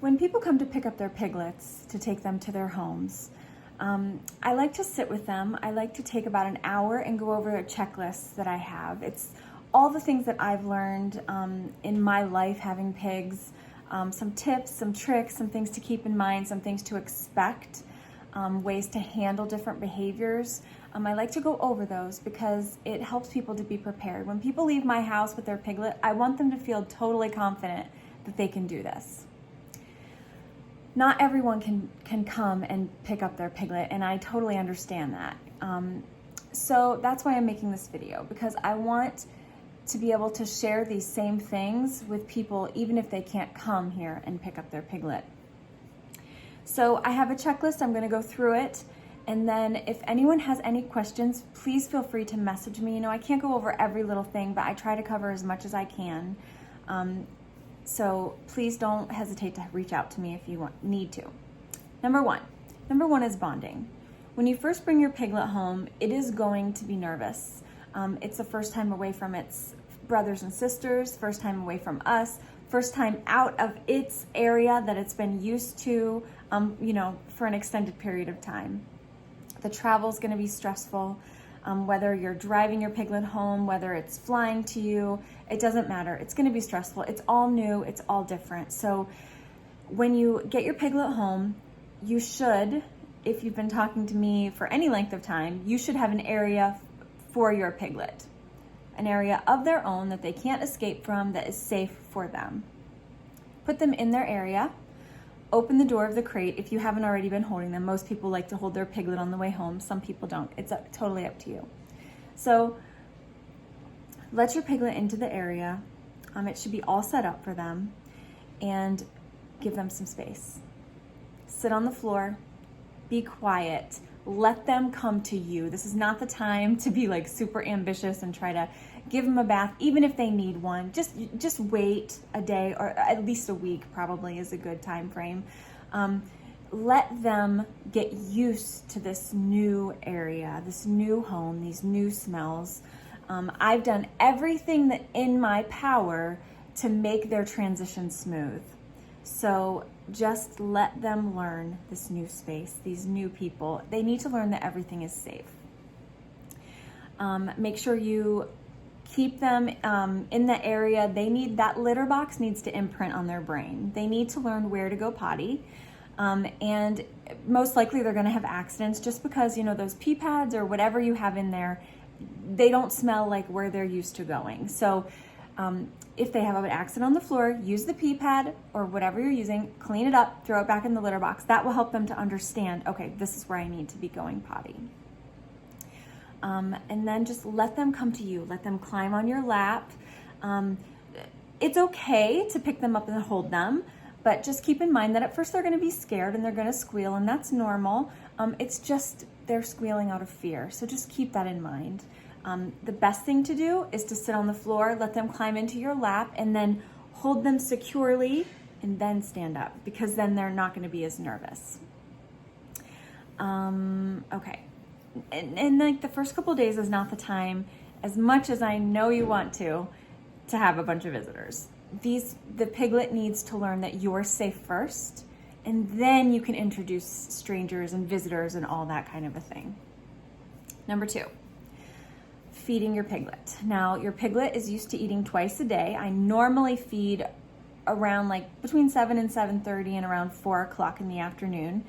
When people come to pick up their piglets to take them to their homes, I like to sit with them. I like to take about an hour and go over a checklist that I have. It's all the things that I've learned in my life having pigs, some tips, some tricks, some things to keep in mind, some things to expect, ways to handle different behaviors. I like to go over those because it helps people to be prepared. When people leave my house with their piglet, I want them to feel totally confident that they can do this. Not everyone can come and pick up their piglet, and I totally understand that. So that's why I'm making this video, because I want to be able to share these same things with people even if they can't come here and pick up their piglet. So I have a checklist. I'm going to go through it, and then if anyone has any questions, please feel free to message me. You know, I can't go over every little thing, but I try to cover as much as I can. So please don't hesitate to reach out to me if you need to. Number one is bonding. When you first bring your piglet home, it is going to be nervous. It's the first time away from its brothers and sisters, first time away from us, first time out of its area that it's been used to, for an extended period of time. The travel is going to be stressful. Whether you're driving your piglet home, whether it's flying to you, it doesn't matter. It's going to be stressful. It's all new. It's all different. So when you get your piglet home, you should, if you've been talking to me for any length of time, you should have an area for your piglet, an area of their own that they can't escape from, that is safe for them. Put them in their area. Open the door of the crate if you haven't already been holding them. Most people like to hold their piglet on the way home. Some people don't. It's totally up to you. So let your piglet into the area. It should be all set up for them, and give them some space. Sit on the floor. Be quiet. Let them come to you. This is not the time to be like super ambitious and try to give them a bath, even if they need one. Just wait a day, or at least a week probably is a good time frame. Let them get used to this new area, this new home, these new smells. I've done everything that in my power to make their transition smooth. So just let them learn this new space, these new people. They need to learn that everything is safe. Make sure you keep them in the area. That litter box needs to imprint on their brain. They need to learn where to go potty. And most likely they're gonna have accidents just because, those pee pads or whatever you have in there, they don't smell like where they're used to going. So if they have an accident on the floor, use the pee pad or whatever you're using, clean it up, throw it back in the litter box. That will help them to understand, okay, this is where I need to be going potty. And then just let them come to you. Let them climb on your lap. It's okay to pick them up and hold them, but just keep in mind that at first they're going to be scared and they're going to squeal, and that's normal. It's just they're squealing out of fear. So just keep that in mind. The best thing to do is to sit on the floor, let them climb into your lap, and then hold them securely and then stand up, because then they're not going to be as nervous. Okay. And like the first couple of days is not the time, as much as I know you want to have a bunch of visitors. The piglet needs to learn that you're safe first, and then you can introduce strangers and visitors and all that kind of a thing. Number 2, feeding your piglet. Now, your piglet is used to eating twice a day. I normally feed around between 7 and 7:30 and around 4 o'clock in the afternoon.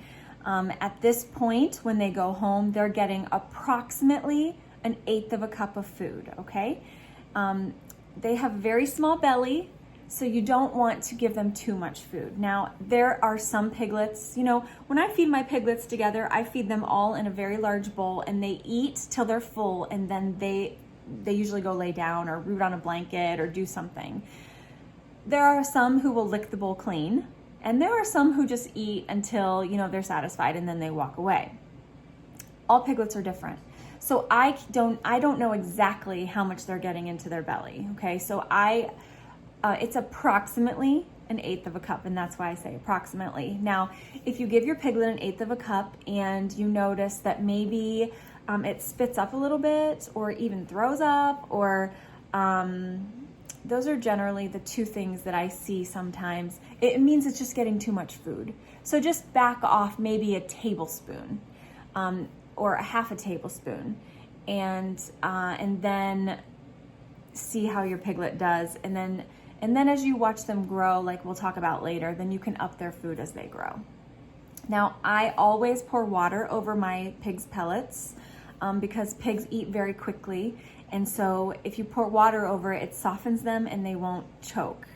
At this point, when they go home, they're getting approximately 1/8 of a cup of food, okay? They have a very small belly, so you don't want to give them too much food. Now, there are some piglets, when I feed my piglets together, I feed them all in a very large bowl, and they eat till they're full, and then they usually go lay down or root on a blanket or do something. There are some who will lick the bowl clean, and there are some who just eat until, they're satisfied, and then they walk away. All piglets are different. So I don't know exactly how much they're getting into their belly, okay? So it's approximately 1/8 of a cup, and that's why I say approximately. Now, if you give your piglet 1/8 of a cup and you notice that maybe it spits up a little bit, or even throws up, or those are generally the two things that I see sometimes. It means it's just getting too much food. So just back off maybe a tablespoon or a half a tablespoon, and then see how your piglet does. And then as you watch them grow, like we'll talk about later, then you can up their food as they grow. Now, I always pour water over my pig's pellets because pigs eat very quickly. And so if you pour water over it, it softens them and they won't choke.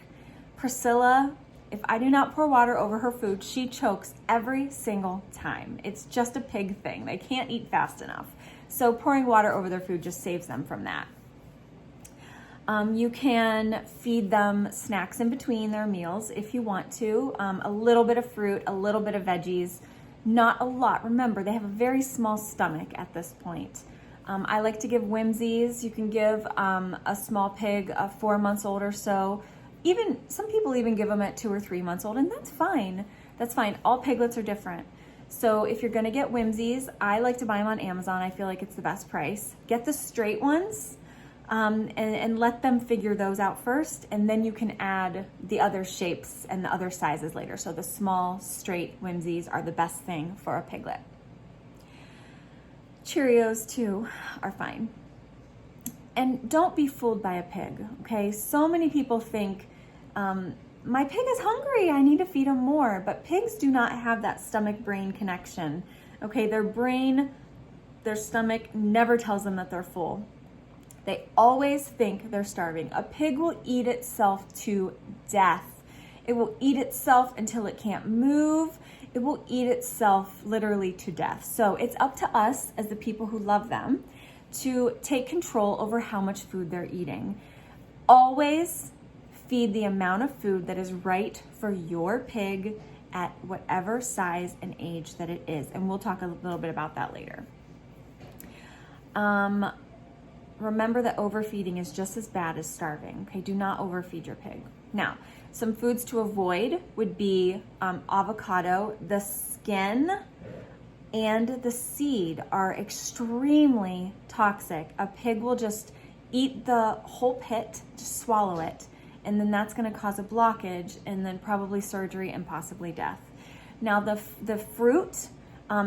Priscilla, if I do not pour water over her food, she chokes every single time. It's just a pig thing. They can't eat fast enough. So pouring water over their food just saves them from that. You can feed them snacks in between their meals if you want to. A little bit of fruit, a little bit of veggies, not a lot. Remember, they have a very small stomach at this point. I like to give whimsies. You can give a small pig 4 months old or so. Even some people even give them at 2 or 3 months old, and that's fine. That's fine. All piglets are different. So if you're gonna get whimsies, I like to buy them on Amazon. I feel like it's the best price. Get the straight ones. And let them figure those out first, and then you can add the other shapes and the other sizes later. So the small, straight whimsies are the best thing for a piglet. Cheerios too are fine. And don't be fooled by a pig, okay? So many people think, my pig is hungry, I need to feed him more. But pigs do not have that stomach-brain connection, okay? Their stomach never tells them that they're full. They always think they're starving. A pig will eat itself to death. It will eat itself until it can't move. It will eat itself literally to death. So it's up to us as the people who love them to take control over how much food they're eating. Always feed the amount of food that is right for your pig at whatever size and age that it is. And we'll talk a little bit about that later. Remember that overfeeding is just as bad as starving, okay? Do not overfeed your pig. Now, some foods to avoid would be avocado. The skin and the seed are extremely toxic. A pig will just eat the whole pit, just swallow it, and then that's gonna cause a blockage and then probably surgery and possibly death. Now, the fruit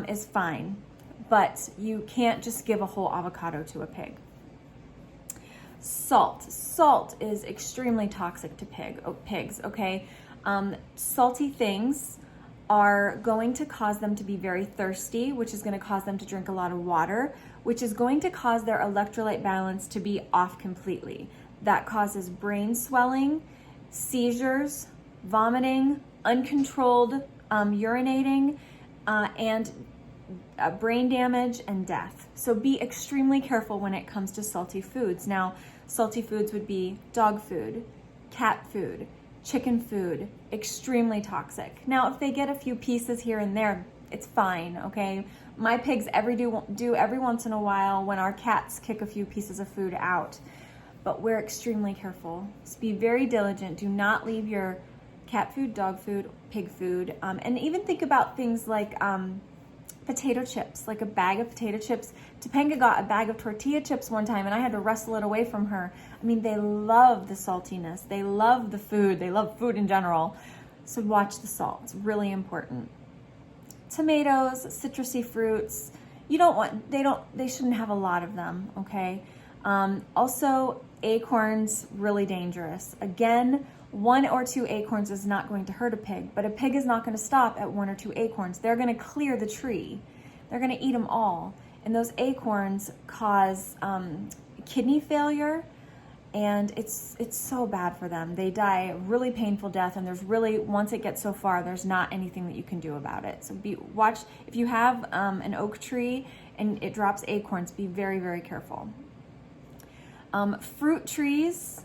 is fine, but you can't just give a whole avocado to a pig. Salt is extremely toxic to pigs, okay? Salty things are going to cause them to be very thirsty, which is going to cause them to drink a lot of water, which is going to cause their electrolyte balance to be off completely. That causes brain swelling, seizures, vomiting, uncontrolled urinating, and brain damage and death. So be extremely careful when it comes to salty foods. Now, salty foods would be dog food, cat food, chicken food, extremely toxic. Now, if they get a few pieces here and there, it's fine, okay? My pigs do every once in a while when our cats kick a few pieces of food out, but we're extremely careful. So be very diligent. Do not leave your cat food, dog food, pig food, and even think about things like potato chips, like a bag of potato chips. Topanga got a bag of tortilla chips one time and I had to wrestle it away from her. I mean, they love the saltiness. They love the food. They love food in general. So watch the salt. It's really important. Tomatoes, citrusy fruits, they shouldn't have a lot of them, okay? Also, acorns, really dangerous. Again, 1 or 2 acorns is not going to hurt a pig, but a pig is not going to stop at 1 or 2 acorns. They're going to clear the tree. They're going to eat them all. And those acorns cause kidney failure, and it's so bad for them. They die a really painful death, and once it gets so far, there's not anything that you can do about it. So watch, if you have an oak tree and it drops acorns, be very, very careful. Fruit trees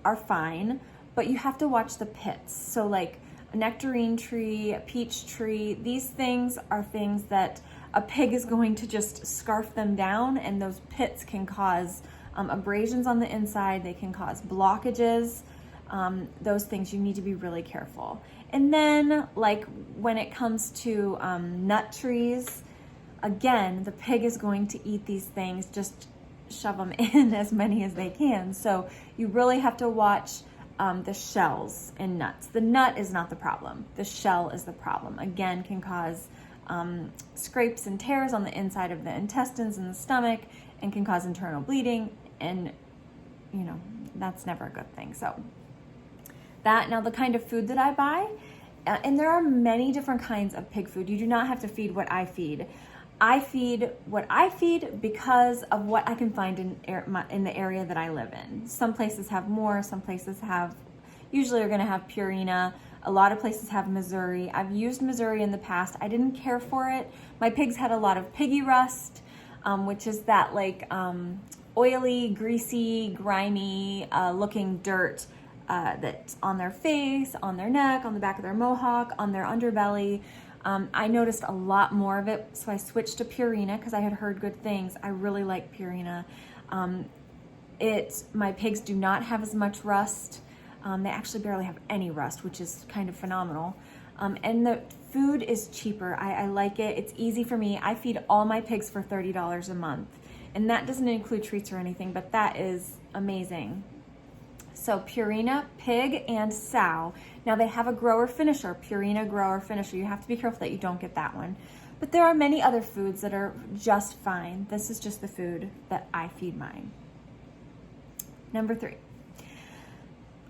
are fine, but you have to watch the pits. So like a nectarine tree, a peach tree, these things are things that a pig is going to just scarf them down, and those pits can cause abrasions on the inside. They can cause blockages. Those things, you need to be really careful. And then like when it comes to nut trees, again, the pig is going to eat these things just shove them in as many as they can. So you really have to watch the shells in nuts. The nut is not the problem. The shell is the problem. Again, can cause scrapes and tears on the inside of the intestines and the stomach, and can cause internal bleeding, and you know, that's never a good thing. So that, now the kind of food that I buy, and there are many different kinds of pig food. You do not have to feed what I feed. I feed what I feed because of what I can find in the area that I live in. Some places have more, some places have, usually are gonna have Purina. A lot of places have Missouri. I've used Missouri in the past. I didn't care for it. My pigs had a lot of piggy rust, which is that like oily, greasy, grimy looking dirt that's on their face, on their neck, on the back of their mohawk, on their underbelly. I noticed a lot more of it, so I switched to Purina because I had heard good things. I really like Purina. My pigs do not have as much rust. They actually barely have any rust, which is kind of phenomenal. And the food is cheaper. I like it. It's easy for me. I feed all my pigs for $30 a month. And that doesn't include treats or anything, but that is amazing. So Purina, Pig, and Sow. Now they have a grower finisher, Purina grower finisher. You have to be careful that you don't get that one. But there are many other foods that are just fine. This is just the food that I feed mine. Number 3.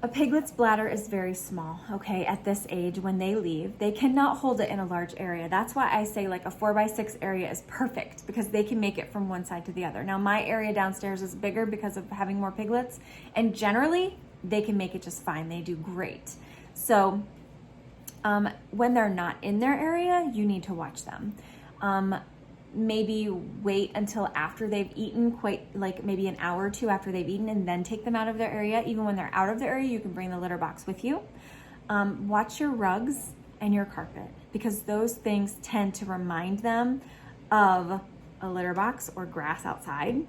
A piglet's bladder is very small, okay, at this age when they leave. They cannot hold it in a large area. That's why I say like a 4x6 area is perfect, because they can make it from one side to the other. Now my area downstairs is bigger because of having more piglets, and generally they can make it just fine. They do great. So when they're not in their area, you need to watch them. Maybe wait until after they've eaten, quite like maybe an hour or two after they've eaten, and then take them out of their area. Even when they're out of the area, you can bring the litter box with you. Watch your rugs and your carpet, because those things tend to remind them of a litter box or grass outside.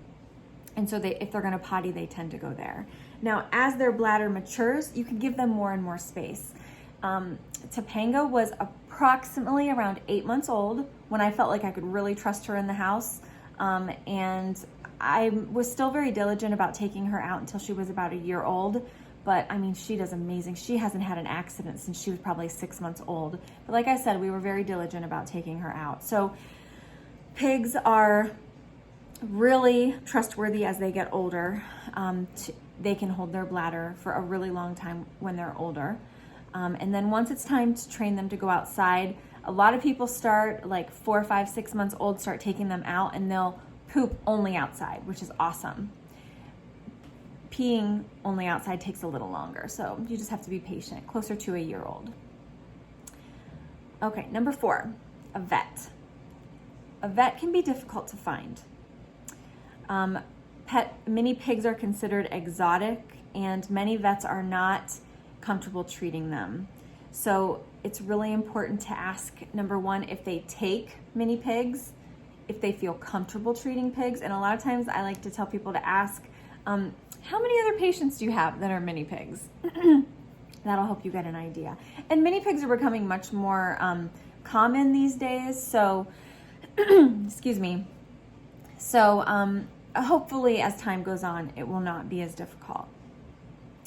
And so if they're gonna potty, they tend to go there. Now, as their bladder matures, you can give them more and more space. Topanga was approximately around 8 months old when I felt like I could really trust her in the house. And I was still very diligent about taking her out until she was about a year old. But I mean, she does amazing. She hasn't had an accident since she was probably 6 months old. But like I said, we were very diligent about taking her out. So pigs are really trustworthy as they get older. They can hold their bladder for a really long time when they're older. And then once it's time to train them to go outside, a lot of people start like 4, 5, 6 months old, start taking them out, and they'll poop only outside, which is awesome. Peeing only outside takes a little longer, so you just have to be patient, closer to a year old. Okay, number 4, a vet. A vet can be difficult to find. Mini pigs are considered exotic, and many vets are not comfortable treating them. So it's really important to ask, number 1, if they take mini pigs, if they feel comfortable treating pigs. And a lot of times I like to tell people to ask, how many other patients do you have that are mini pigs? That'll help you get an idea. And mini pigs are becoming much more common these days. So, excuse me. So hopefully as time goes on, it will not be as difficult.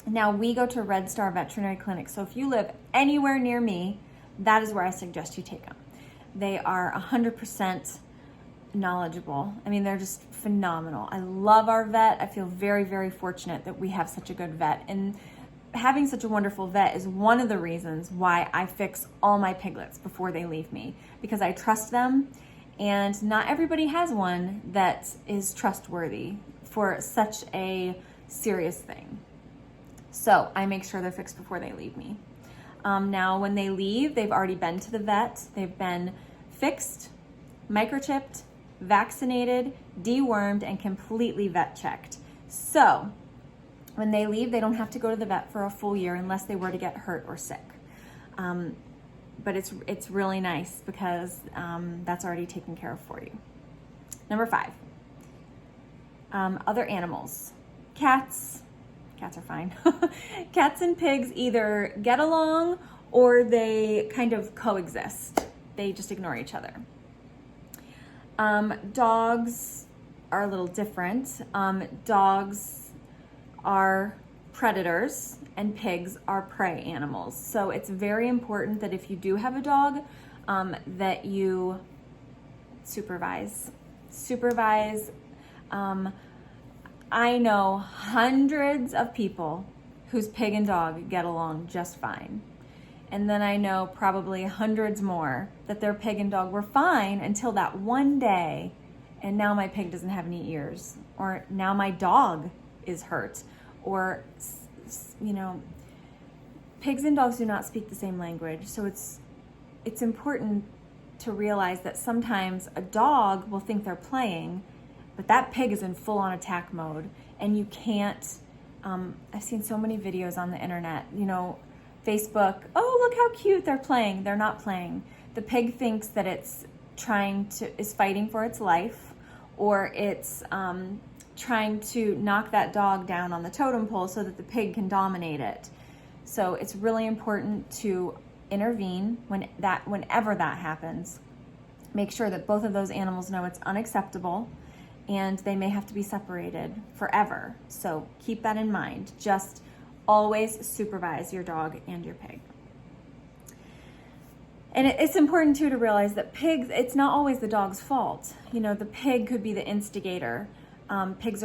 Now, we go to Red Star Veterinary Clinic, so if you live anywhere near me, that is where I suggest you take them. They are 100% knowledgeable. I mean, they're just phenomenal. I love our vet. I feel very, very fortunate that we have such a good vet. And having such a wonderful vet is one of the reasons why I fix all my piglets before they leave me, because I trust them, and not everybody has one that is trustworthy for such a serious thing. So I make sure they're fixed before they leave me. Now, when they leave, they've already been to the vet. They've been fixed, microchipped, vaccinated, dewormed, and completely vet checked. So when they leave, they don't have to go to the vet for a full year unless they were to get hurt or sick. But it's really nice because that's already taken care of for you. Number 5, other animals. Cats are fine. Cats and pigs either get along or they kind of coexist. They just ignore each other. Dogs are a little different. Dogs are predators and pigs are prey animals. So it's very important that if you do have a dog, that you supervise. I know hundreds of people whose pig and dog get along just fine. And then I know probably hundreds more that their pig and dog were fine until that one day, and now my pig doesn't have any ears, or now my dog is hurt, or, you know, pigs and dogs do not speak the same language. So it's important to realize that sometimes a dog will think they're playing, but that pig is in full-on attack mode, and you can't, I've seen so many videos on the internet, you know, Facebook, oh, look how cute they're playing. They're not playing. The pig thinks that it's is fighting for its life, or it's trying to knock that dog down on the totem pole so that the pig can dominate it. So it's really important to intervene whenever that happens. Make sure that both of those animals know it's unacceptable and they may have to be separated forever. So keep that in mind. Just always supervise your dog and your pig. And it's important too to realize that pigs, it's not always the dog's fault. You know, the pig could be the instigator. Pigs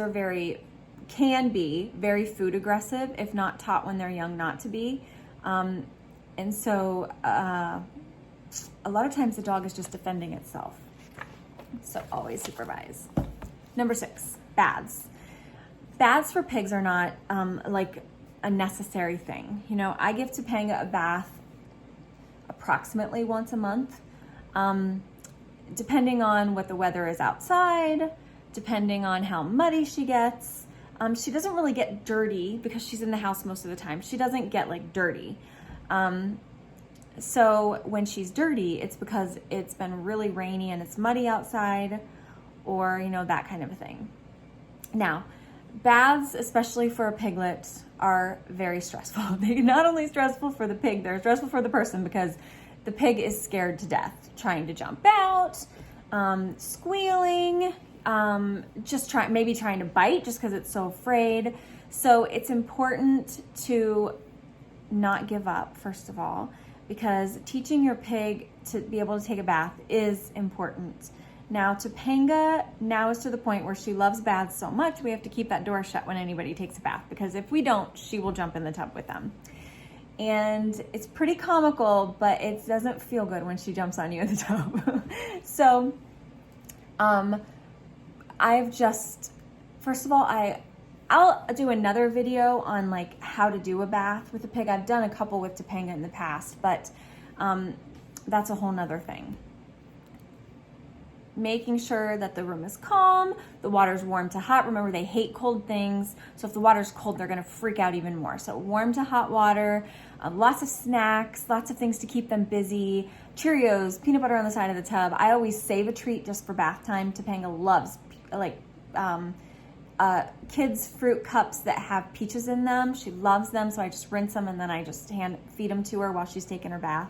can be very food aggressive if not taught when they're young not to be. And so a lot of times the dog is just defending itself. So always supervise. Number 6, baths. Baths for pigs are not like a necessary thing. You know, I give Topanga a bath approximately once a month, depending on what the weather is outside, depending on how muddy she gets. She doesn't really get dirty because she's in the house most of the time. She doesn't get like dirty. So when she's dirty, it's because it's been really rainy and it's muddy outside, or, you know, that kind of a thing. Now, baths, especially for a piglet, are very stressful. They're not only stressful for the pig, they're stressful for the person because the pig is scared to death, trying to jump out, squealing, maybe trying to bite just because it's so afraid. So it's important to not give up, first of all, because teaching your pig to be able to take a bath is important. Now, Topanga now is to the point where she loves baths so much, we have to keep that door shut when anybody takes a bath, because if we don't, she will jump in the tub with them. And it's pretty comical, but it doesn't feel good when she jumps on you in the tub. So, first of all, I'll do another video on like how to do a bath with a pig. I've done a couple with Topanga in the past, but that's a whole nother thing. Making sure that the room is calm, the water's warm to hot. Remember, they hate cold things. So if the water's cold, they're gonna freak out even more. So warm to hot water, lots of snacks, lots of things to keep them busy. Cheerios, peanut butter on the side of the tub. I always save a treat just for bath time. Topanga loves kids' fruit cups that have peaches in them. She loves them, so I just rinse them and then I just feed them to her while she's taking her bath.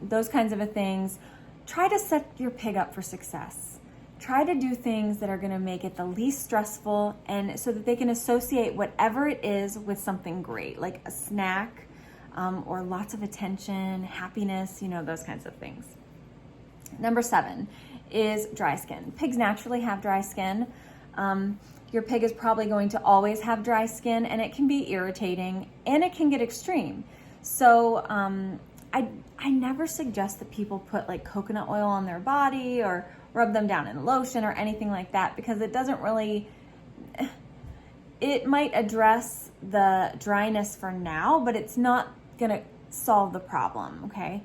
Those kinds of things. Try to set your pig up for success. Try to do things that are going to make it the least stressful, and so that they can associate whatever it is with something great, like a snack, or lots of attention, happiness, you know, those kinds of things. Number 7 is dry skin. Pigs naturally have dry skin. Your pig is probably going to always have dry skin, and it can be irritating and it can get extreme. So I never suggest that people put like coconut oil on their body or rub them down in lotion or anything like that, because it doesn't really, it might address the dryness for now, but it's not gonna solve the problem, okay?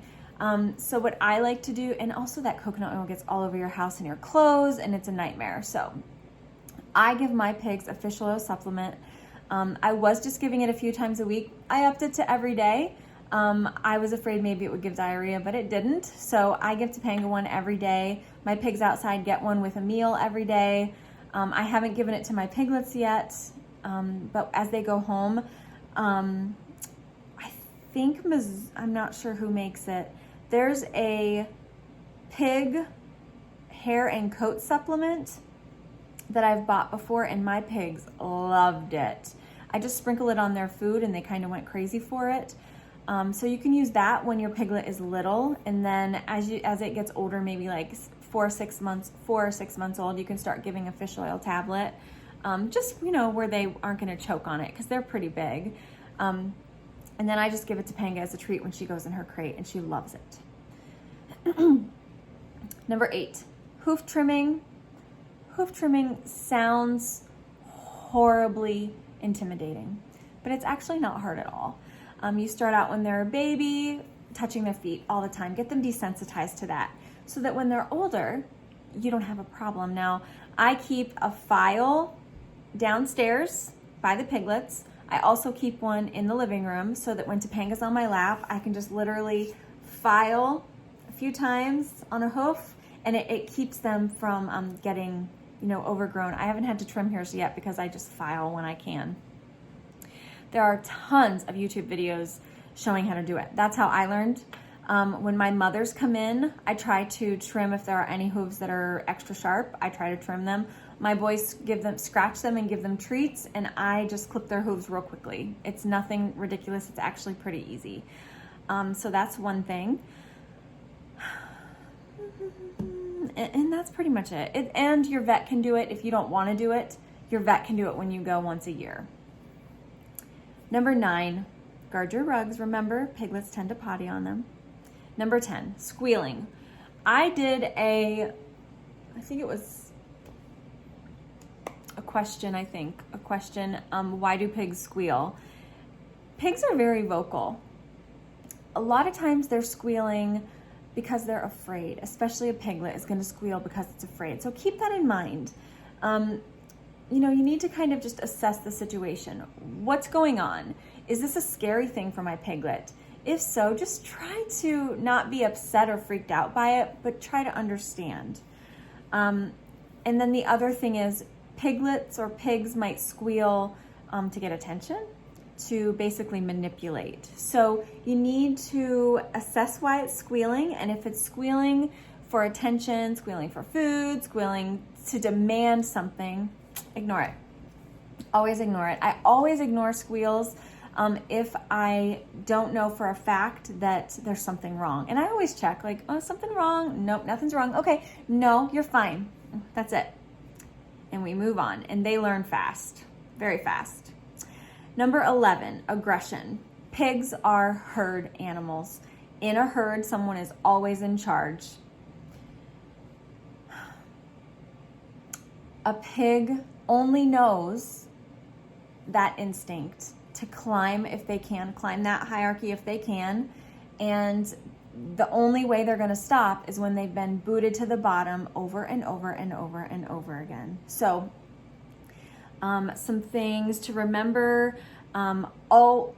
So what I like to do, and also that coconut oil gets all over your house and your clothes, and it's a nightmare. So I give my pigs a fish oil supplement. I was just giving it a few times a week. I upped it to every day. I was afraid maybe it would give diarrhea, but it didn't. So I give Topanga one every day. My pigs outside get one with a meal every day. I haven't given it to my piglets yet, but as they go home, I think, I'm not sure who makes it. There's a pig hair and coat supplement that I've bought before, and my pigs loved it. I just sprinkle it on their food and they kind of went crazy for it. So you can use that when your piglet is little, and then as it gets older, maybe like 4 or 6 months old, you can start giving a fish oil tablet, just where they aren't going to choke on it because they're pretty big. And then I just give it to Panga as a treat when she goes in her crate, and she loves it. Number 8, hoof trimming. Hoof trimming sounds horribly intimidating, but it's actually not hard at all. You start out when they're a baby, touching their feet all the time. Get them desensitized to that so that when they're older, you don't have a problem. Now, I keep a file downstairs by the piglets. I also keep one in the living room so that when Topanga's on my lap, I can just literally file a few times on a hoof, and it keeps them from getting overgrown. I haven't had to trim hers yet because I just file when I can. There are tons of YouTube videos showing how to do it. That's how I learned. When my mothers come in, I try to trim if there are any hooves that are extra sharp. I try to trim them. My boys scratch them and give them treats, and I just clip their hooves real quickly. It's nothing ridiculous. It's actually pretty easy. So that's one thing. And that's pretty much it. And your vet can do it. If you don't want to do it, your vet can do it when you go once a year. Number 9, guard your rugs. Remember, piglets tend to potty on them. Number 10, squealing. I did I think it was a question, why do pigs squeal? Pigs are very vocal. A lot of times they're squealing because they're afraid, especially a piglet is going to squeal because it's afraid. So keep that in mind. You need to kind of just assess the situation. What's going on? Is this a scary thing for my piglet? If so, just try to not be upset or freaked out by it, but try to understand. And then the other thing is piglets or pigs might squeal to get attention, to basically manipulate. So you need to assess why it's squealing, and if it's squealing for attention, squealing for food, squealing to demand something, ignore it. Always ignore it. I always ignore squeals if I don't know for a fact that there's something wrong. And I always check, something wrong? Nope, nothing's wrong. Okay, no, you're fine. That's it. And we move on. And they learn fast, very fast. Number 11, aggression. Pigs are herd animals. In a herd, someone is always in charge. A pig only knows that instinct to climb if they can, climb that hierarchy if they can, and the only way they're going to stop is when they've been booted to the bottom over and over and over and over again. So some things to remember, always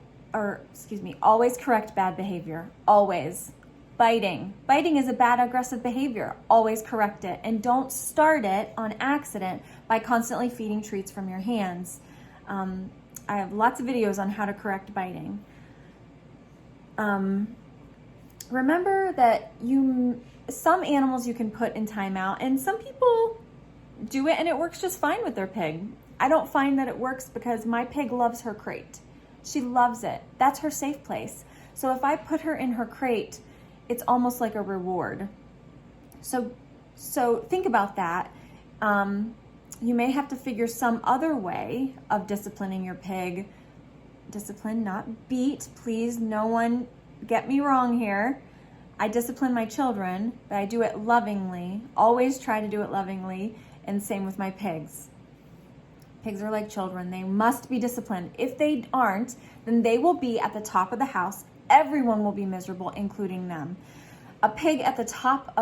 correct bad behavior, always. Biting is a bad aggressive behavior. Always correct it, and don't start it on accident by constantly feeding treats from your hands. I have lots of videos on how to correct biting. Remember that some animals you can put in timeout, and some people do it and it works just fine with their pig. I don't find that it works because my pig loves her crate. She loves it. That's her safe place. So if I put her in her crate, it's almost like a reward. So think about that. You may have to figure some other way of disciplining your pig. Discipline, not beat. Please, no one get me wrong here. I discipline my children, but I do it lovingly. Always try to do it lovingly, and same with my pigs. Pigs are like children. They must be disciplined. If they aren't, then they will be at the top of the house. Everyone will be miserable, including them. A pig that's top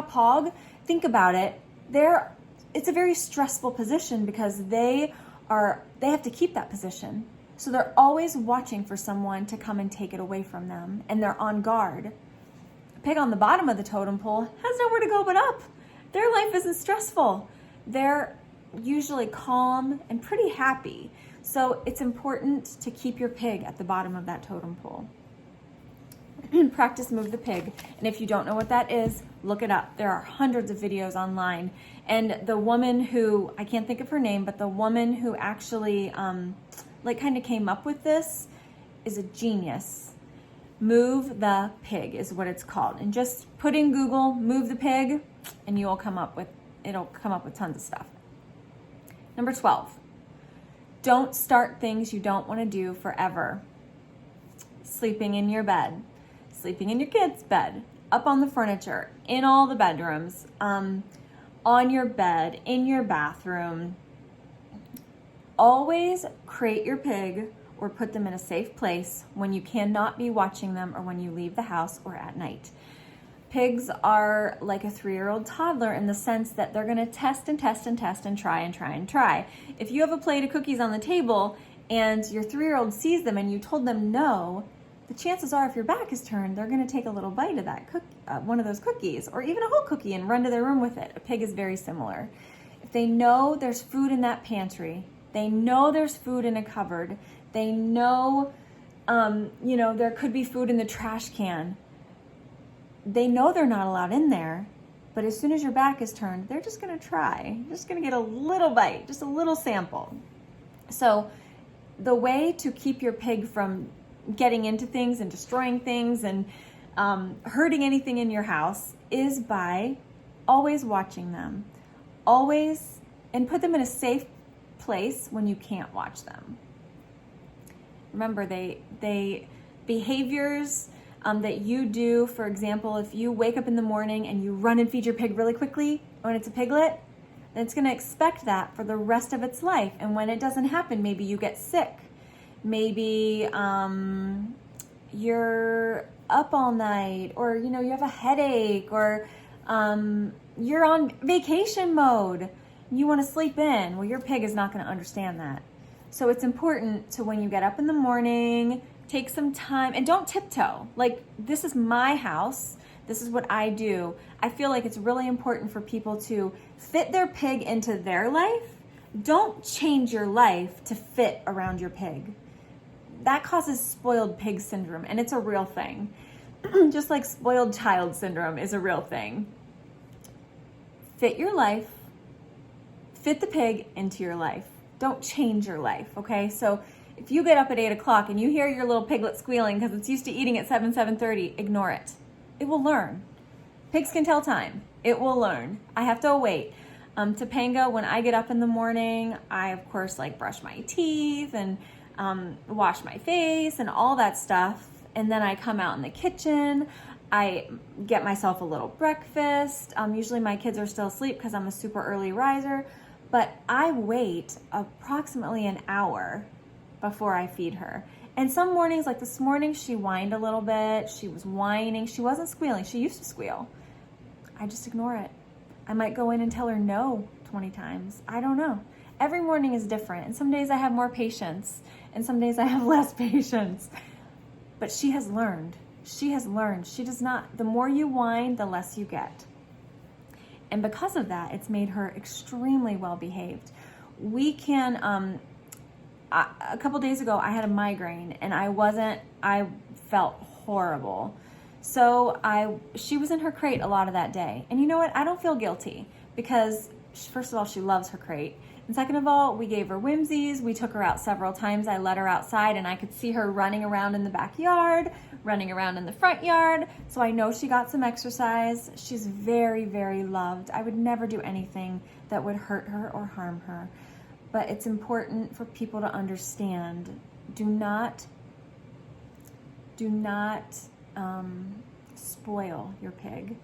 hog, think about it. It's a very stressful position because they have to keep that position. So they're always watching for someone to come and take it away from them, and they're on guard. A pig on the bottom of the totem pole has nowhere to go but up. Their life isn't stressful. They're usually calm and pretty happy. So it's important to keep your pig at the bottom of that totem pole. Practice Move the Pig. And if you don't know what that is, look it up. There are hundreds of videos online. And the woman who, I can't think of her name, but the woman who actually kind of came up with this is a genius. Move the Pig is what it's called. And just put in Google, Move the Pig, and it'll come up with tons of stuff. Number 12, don't start things you don't want to do forever. Sleeping in your bed, sleeping in your kid's bed, up on the furniture, in all the bedrooms, on your bed, in your bathroom. Always crate your pig or put them in a safe place when you cannot be watching them or when you leave the house or at night. Pigs are like a 3-year-old toddler in the sense that they're going to test and test and test and try and try and try. If you have a plate of cookies on the table and your 3-year-old sees them and you told them no, the chances are if your back is turned, they're going to take a little bite of that one of those cookies, or even a whole cookie, and run to their room with it. A pig is very similar. If they know there's food in that pantry, they know there's food in a cupboard, they know, there could be food in the trash can. They know they're not allowed in there, but as soon as your back is turned, they're just going to try. You're just going to get a little bite, just a little sample. So the way to keep your pig from getting into things and destroying things and hurting anything in your house is by always watching them, and put them in a safe place when you can't watch them. Remember, they behaviors that you do, for example, if you wake up in the morning and you run and feed your pig really quickly when it's a piglet, then it's going to expect that for the rest of its life. And when it doesn't happen, maybe you get sick. Maybe you're up all night, or you have a headache, or you're on vacation mode. You want to sleep in. Well, your pig is not going to understand that. So it's important to, when you get up in the morning, take some time and don't tiptoe. Like, this is my house. This is what I do. I feel like it's really important for people to fit their pig into their life. Don't change your life to fit around your pig. That causes spoiled pig syndrome, and it's a real thing. Just like spoiled child syndrome is a real thing. Fit your life, fit the pig into your life. Don't change your life, okay? So if you get up at 8 o'clock and you hear your little piglet squealing because it's used to eating at 7:30, ignore it. It will learn. Pigs can tell time. It will learn. I have to wait. Topanga, when I get up in the morning, I, of course, brush my teeth and wash my face and all that stuff. And then I come out in the kitchen. I get myself a little breakfast. Usually my kids are still asleep because I'm a super early riser. But I wait approximately an hour before I feed her. And some mornings, like this morning, she whined a little bit. She was whining. She wasn't squealing. She used to squeal. I just ignore it. I might go in and tell her no 20 times. I don't know. Every morning is different. And some days I have more patience. And some days I have less patience. But she has learned. She has learned. She does not, the more you whine, the less you get. And because of that, it's made her extremely well behaved. We can, a couple days ago, I had a migraine and I felt horrible. So she was in her crate a lot of that day. And you know what? I don't feel guilty because, first of all, she loves her crate. And second of all, we gave her whimsies. We took her out several times. I let her outside and I could see her running around in the backyard, running around in the front yard. So I know she got some exercise. She's very, very loved. I would never do anything that would hurt her or harm her. But it's important for people to understand, do not spoil your pig.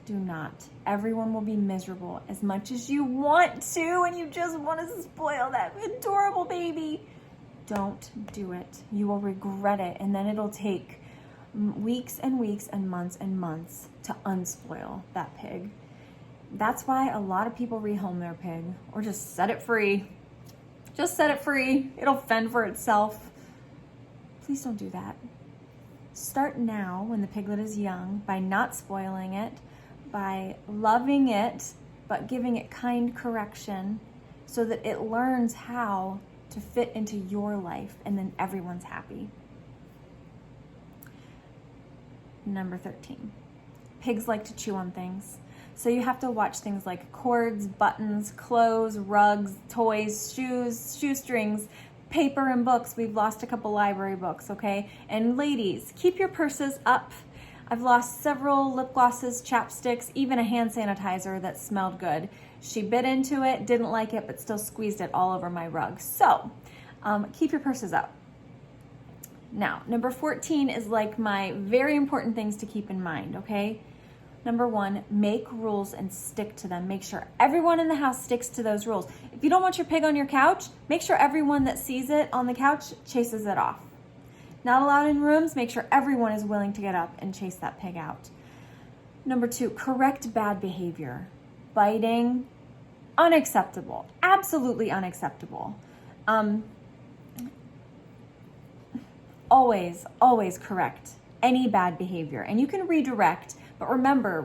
Do not. Everyone will be miserable as much as you want to, and you just want to spoil that adorable baby. Don't do it. You will regret it, and then it'll take weeks and weeks and months to unspoil that pig. That's why a lot of people rehome their pig or just set it free. Just set it free. It'll fend for itself. Please don't do that. Start now when the piglet is young by not spoiling it, by loving it, but giving it kind correction so that it learns how to fit into your life, and then everyone's happy. Number 13, pigs like to chew on things. So you have to watch things like cords, buttons, clothes, rugs, toys, shoes, shoestrings, paper and books. We've lost a couple library books, okay? And ladies, keep your purses up. I've lost several lip glosses, chapsticks, even a hand sanitizer that smelled good. She bit into it, didn't like it, but still squeezed it all over my rug. So keep your purses up. Now, number 14 is like my very important things to keep in mind, okay? Number 1, make rules and stick to them. Make sure everyone in the house sticks to those rules. If you don't want your pig on your couch, make sure everyone that sees it on the couch chases it off. Not allowed in rooms, make sure everyone is willing to get up and chase that pig out. Number 2, correct bad behavior. Biting, unacceptable, absolutely unacceptable. Always correct any bad behavior. And you can redirect, but remember,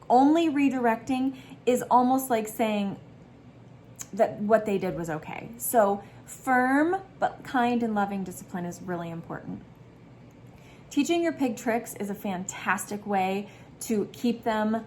only redirecting is almost like saying that what they did was okay. So firm but kind and loving discipline is really important. Teaching your pig tricks is a fantastic way to keep them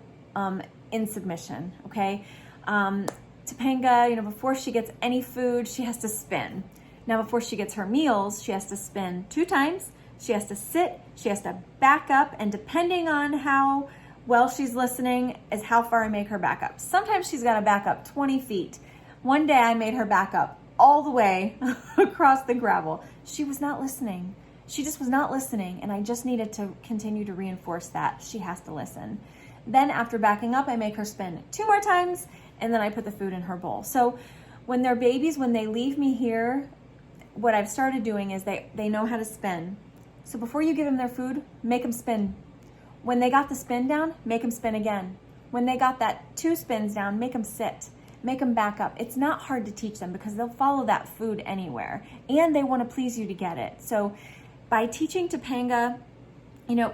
in submission, okay? Topanga, before she gets any food, she has to spin. Now, before she gets her meals, she has to spin 2 times. She has to sit, she has to back up, and depending on how well she's listening is how far I make her back up. Sometimes she's got to back up 20 feet. One day I made her back up all the way across the gravel. She was not listening. She just was not listening, and I just needed to continue to reinforce that she has to listen. Then after backing up, I make her spin 2 more times, and then I put the food in her bowl. So when they're babies, when they leave me here, what I've started doing is they know how to spin. So before you give them their food, make them spin. When they got the spin down, make them spin again. When they got that 2 spins down, make them sit. Make them back up. It's not hard to teach them because they'll follow that food anywhere. And they want to please you to get it. So by teaching Topanga,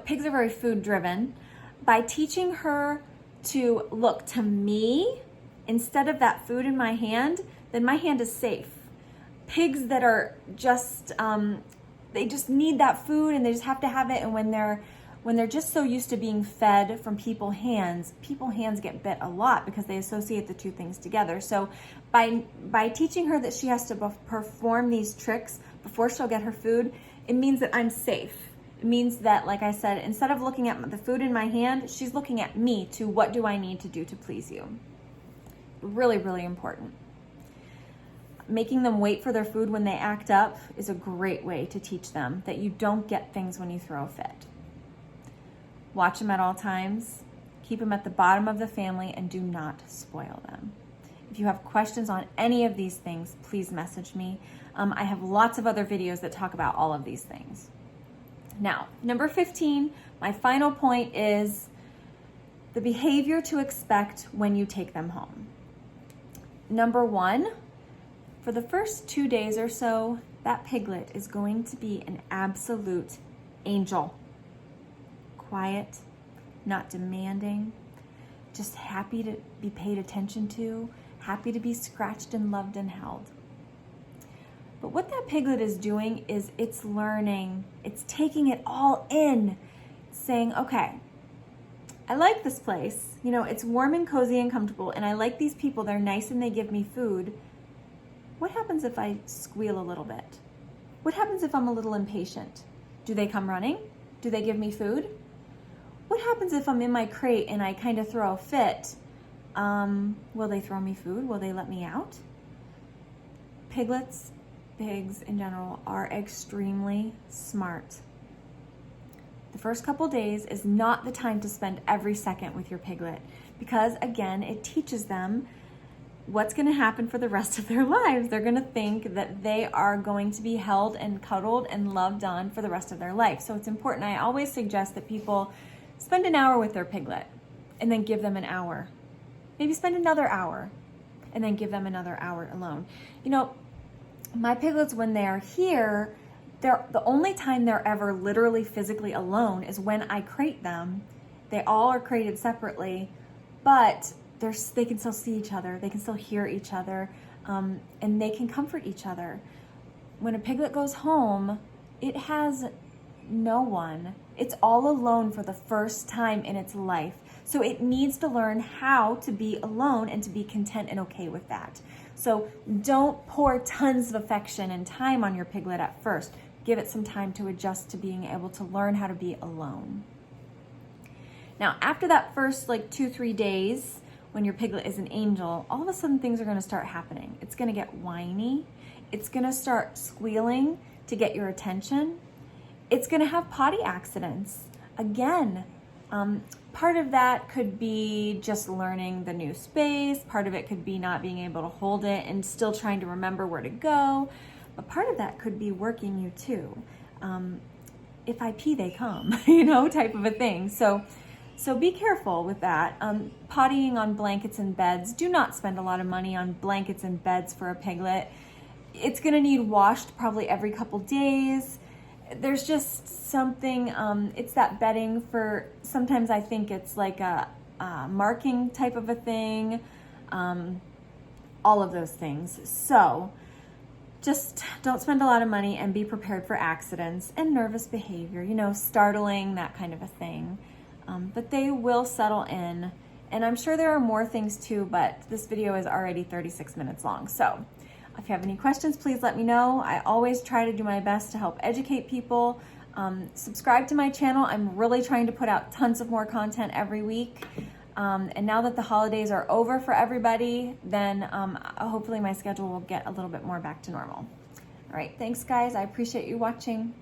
pigs are very food driven. By teaching her to look to me instead of that food in my hand, then my hand is safe. Pigs that are just, they just need that food and they just have to have it. And when they're just so used to being fed from people's hands get bit a lot because they associate the 2 things together. So by teaching her that she has to perform these tricks before she'll get her food, it means that I'm safe. It means that, like I said, instead of looking at the food in my hand, she's looking at me to what do I need to do to please you. Really, really important. Making them wait for their food when they act up is a great way to teach them that you don't get things when you throw a fit. Watch them at all times. Keep them at the bottom of the family and do not spoil them. If you have questions on any of these things, please message me. I have lots of other videos that talk about all of these things. Now, number 15, my final point is the behavior to expect when you take them home. Number 1, for the first 2 days or so, that piglet is going to be an absolute angel. Quiet, not demanding, just happy to be paid attention to, happy to be scratched and loved and held. But what that piglet is doing is it's learning, it's taking it all in, saying, okay, I like this place. It's warm and cozy and comfortable, and I like these people. They're nice and they give me food. What happens if I squeal a little bit? What happens if I'm a little impatient? Do they come running? Do they give me food? What happens if I'm in my crate and I kind of throw a fit? Will they throw me food? Will they let me out? Piglets, pigs in general, are extremely smart. The first couple days is not the time to spend every second with your piglet because, again, it teaches them what's going to happen for the rest of their lives. They're going to think that they are going to be held and cuddled and loved on for the rest of their life. So it's important. I always suggest that people spend an hour with their piglet and then give them an hour. Maybe spend another hour and then give them another hour alone. My piglets, when they're here, the only time they're ever literally physically alone is when I crate them. They all are crated separately, but they can still see each other, they can still hear each other, and they can comfort each other. When a piglet goes home, it has no one. It's all alone for the first time in its life. So it needs to learn how to be alone and to be content and okay with that. So don't pour tons of affection and time on your piglet at first. Give it some time to adjust to being able to learn how to be alone. Now, after that first like 2-3 days, when your piglet is an angel, all of a sudden things are gonna start happening. It's gonna get whiny. It's gonna start squealing to get your attention. It's gonna have potty accidents. Again, part of that could be just learning the new space. Part of it could be not being able to hold it and still trying to remember where to go. But part of that could be working you too. If I pee, they come, you know, type of a thing. So be careful with that. Pottying on blankets and beds. Do not spend a lot of money on blankets and beds for a piglet. It's gonna need washed probably every couple days. There's just something, it's that bedding for, sometimes I think it's like a marking type of a thing, all of those things. So just don't spend a lot of money and be prepared for accidents and nervous behavior, you know, startling, that kind of a thing. But they will settle in. And I'm sure there are more things too, but this video is already 36 minutes long. So if you have any questions, please let me know. I always try to do my best to help educate people. Subscribe to my channel. I'm really trying to put out tons of more content every week. And now that the holidays are over for everybody, then hopefully my schedule will get a little bit more back to normal. All right, thanks guys. I appreciate you watching.